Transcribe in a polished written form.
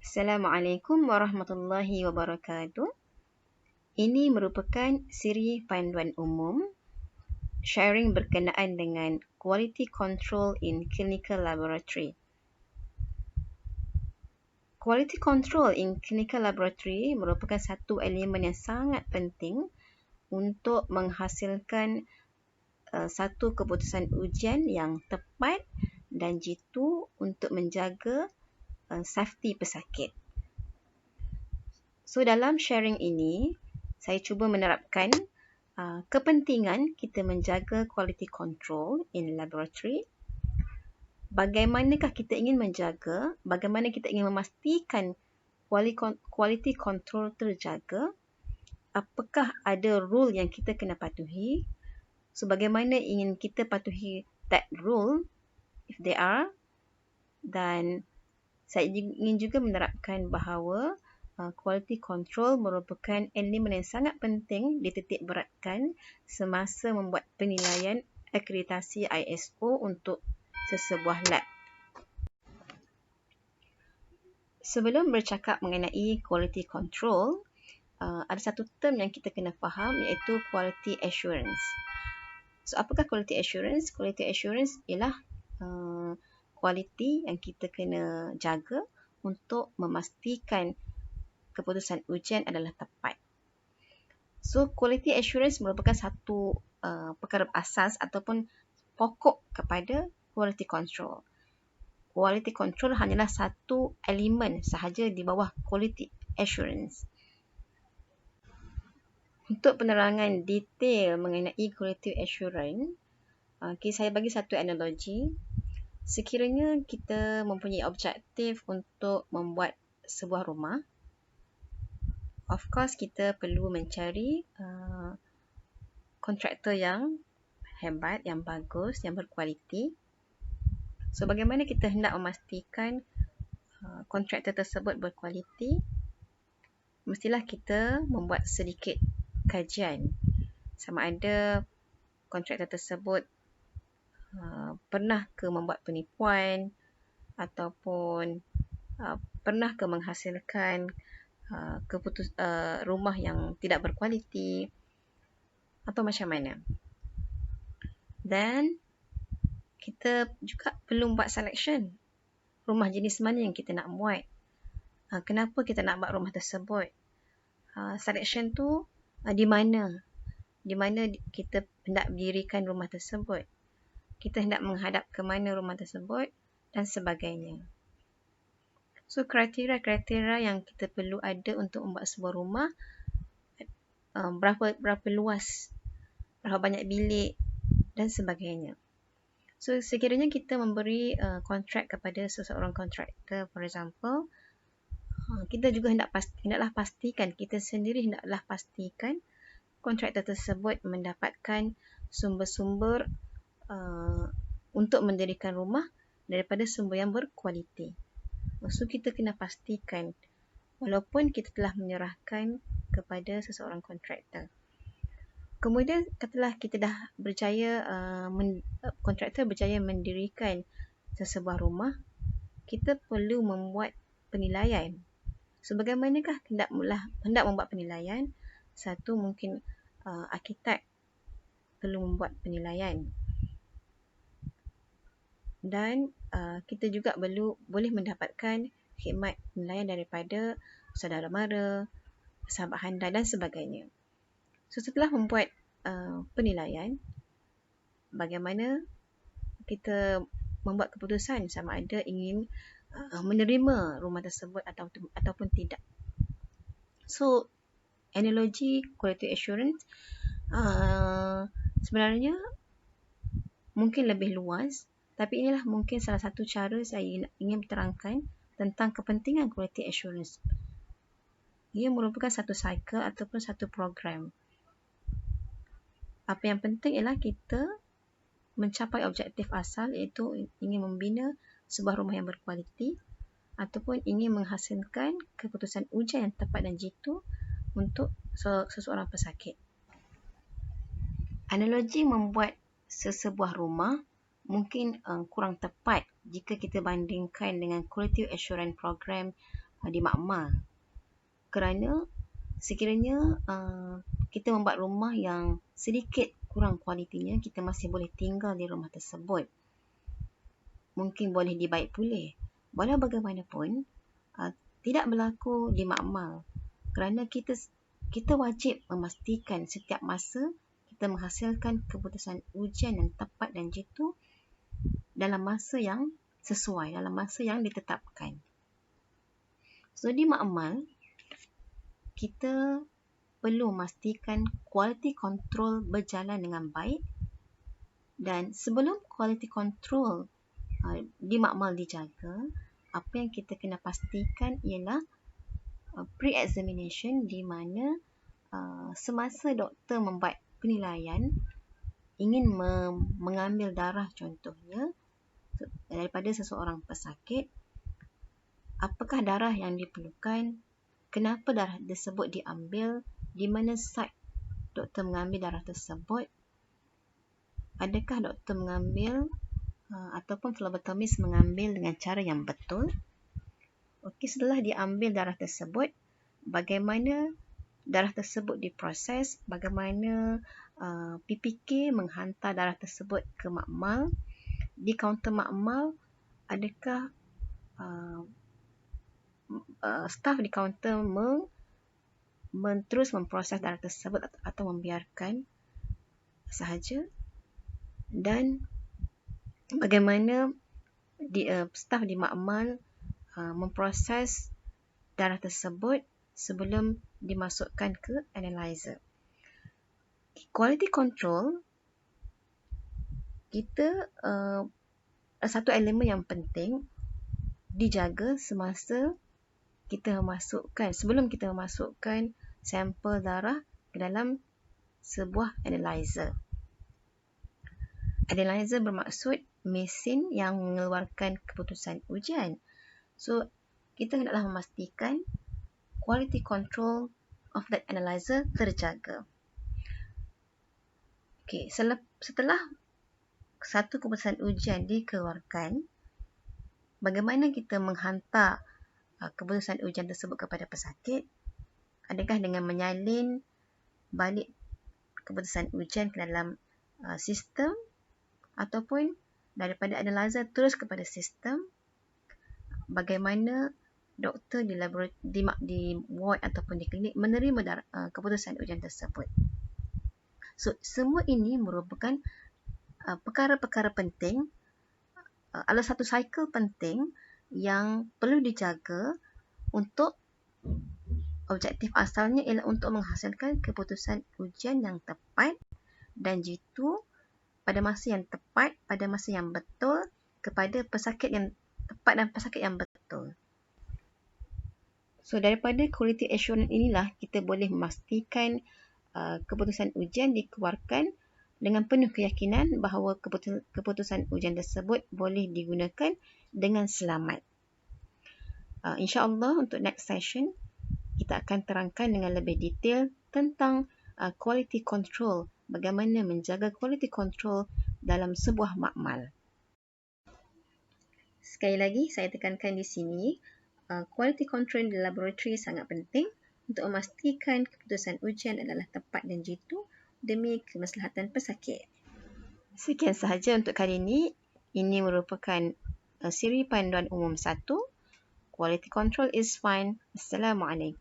Assalamualaikum warahmatullahi wabarakatuh. Ini merupakan siri panduan umum sharing berkenaan dengan quality control in clinical laboratory. Quality control in clinical laboratory merupakan satu elemen yang sangat penting untuk menghasilkan satu keputusan ujian yang tepat dan jitu untuk menjaga safety pesakit. So dalam sharing ini, saya cuba menerapkan kepentingan kita menjaga quality control in laboratory. Bagaimanakah kita ingin menjaga, bagaimana kita ingin memastikan quality control terjaga, apakah ada rule yang kita kena patuhi, so bagaimana ingin kita patuhi that rule if there are, dan saya ingin juga menerapkan bahawa quality control merupakan elemen yang sangat penting dititik beratkan semasa membuat penilaian akreditasi ISO untuk sesebuah lab. Sebelum bercakap mengenai quality control, ada satu term yang kita kena faham iaitu quality assurance. So apakah quality assurance? Quality assurance ialah kualiti yang kita kena jaga untuk memastikan keputusan ujian adalah tepat. So, quality assurance merupakan satu perkara asas ataupun pokok kepada quality control. Quality control hanyalah satu elemen sahaja di bawah quality assurance. Untuk penerangan detail mengenai quality assurance, saya bagi satu analogi. Sekiranya kita mempunyai objektif untuk membuat sebuah rumah, of course, kita perlu mencari kontraktor yang hebat, yang bagus, yang berkualiti. So, bagaimana kita hendak memastikan kontraktor tersebut berkualiti? Mestilah kita membuat sedikit kajian sama ada kontraktor tersebut pernah ke membuat penipuan ataupun pernah ke menghasilkan rumah yang tidak berkualiti atau macam mana. Dan kita juga perlu buat selection rumah jenis mana yang kita nak buat. Kenapa kita nak buat rumah tersebut? Selection tu di mana kita hendak dirikan rumah tersebut. Kita hendak menghadap ke mana rumah tersebut dan sebagainya. So, kriteria-kriteria yang kita perlu ada untuk membuat sebuah rumah, berapa luas, berapa banyak bilik dan sebagainya. So, sekiranya kita memberi kontrak kepada seseorang kontraktor, for example, kita juga hendaklah pastikan, kita sendiri hendaklah pastikan kontraktor tersebut mendapatkan sumber-sumber untuk mendirikan rumah daripada sumber yang berkualiti. So, kita kena pastikan walaupun kita telah menyerahkan kepada seseorang kontraktor. Kemudian, setelah kita dah berjaya, kontraktor berjaya mendirikan sesebuah rumah, kita perlu membuat penilaian. So, bagaimanakah hendak membuat penilaian? Satu, mungkin arkitek perlu membuat penilaian. Dan kita juga boleh mendapatkan khidmat penilaian daripada saudara mara, sahabat handal dan sebagainya. So, setelah membuat penilaian, bagaimana kita membuat keputusan sama ada ingin menerima rumah tersebut ataupun tidak. So, analogi quality assurance sebenarnya mungkin lebih luas, tapi inilah mungkin salah satu cara saya ingin terangkan tentang kepentingan quality assurance. Ia merupakan satu cycle ataupun satu program. Apa yang penting ialah kita mencapai objektif asal iaitu ingin membina sebuah rumah yang berkualiti ataupun ingin menghasilkan keputusan ujian yang tepat dan jitu untuk seseorang pesakit. Analogi membuat sesebuah rumah mungkin kurang tepat jika kita bandingkan dengan quality assurance program di makmal. Kerana sekiranya kita membuat rumah yang sedikit kurang kualitinya, kita masih boleh tinggal di rumah tersebut. Mungkin boleh dibaik pulih. Walau bagaimanapun, tidak berlaku di makmal. Kerana kita wajib memastikan setiap masa kita menghasilkan keputusan ujian yang tepat dan jitu dalam masa yang sesuai, dalam masa yang ditetapkan. So, di makmal, kita perlu memastikan quality control berjalan dengan baik, dan sebelum quality control di makmal dijaga, apa yang kita kena pastikan ialah pre-examination, di mana semasa doktor membuat penilaian, ingin mengambil darah contohnya daripada seseorang pesakit, apakah darah yang diperlukan, kenapa darah tersebut diambil, di mana site doktor mengambil darah tersebut, adakah doktor mengambil ataupun phlebotomist mengambil dengan cara yang betul. Okey, setelah diambil darah tersebut, bagaimana darah tersebut diproses, bagaimana PPK menghantar darah tersebut ke makmal. Di kaunter makmal, adakah staf di kaunter terus memproses darah tersebut atau membiarkan sahaja, dan bagaimana staf di makmal memproses darah tersebut sebelum dimasukkan ke analyzer. Quality control, kita satu elemen yang penting dijaga semasa sebelum kita memasukkan sampel darah ke dalam sebuah analyzer. Analyzer bermaksud mesin yang mengeluarkan keputusan ujian. So, kita hendaklah memastikan quality control of that analyzer terjaga. Okey, setelah satu keputusan ujian dikeluarkan, bagaimana kita menghantar keputusan ujian tersebut kepada pesakit? Adakah dengan menyalin balik keputusan ujian ke dalam sistem, ataupun daripada analyzer terus kepada sistem? Bagaimana doktor di ward ataupun di klinik menerima keputusan ujian tersebut? So, semua ini merupakan perkara-perkara penting, adalah satu cycle penting yang perlu dijaga untuk objektif asalnya ialah untuk menghasilkan keputusan ujian yang tepat dan jitu pada masa yang tepat, pada masa yang betul, kepada pesakit yang tepat dan pesakit yang betul. So, daripada quality assurance inilah kita boleh memastikan keputusan ujian dikeluarkan dengan penuh keyakinan bahawa keputusan ujian tersebut boleh digunakan dengan selamat. InsyaAllah untuk next session, kita akan terangkan dengan lebih detail tentang quality control, bagaimana menjaga quality control dalam sebuah makmal. Sekali lagi, saya tekankan di sini, quality control di laboratory sangat penting untuk memastikan keputusan ujian adalah tepat dan jitu demi kemaslahatan pesakit. Sekian sahaja untuk kali ini. Ini merupakan siri panduan umum 1. Quality control is fine. Assalamualaikum.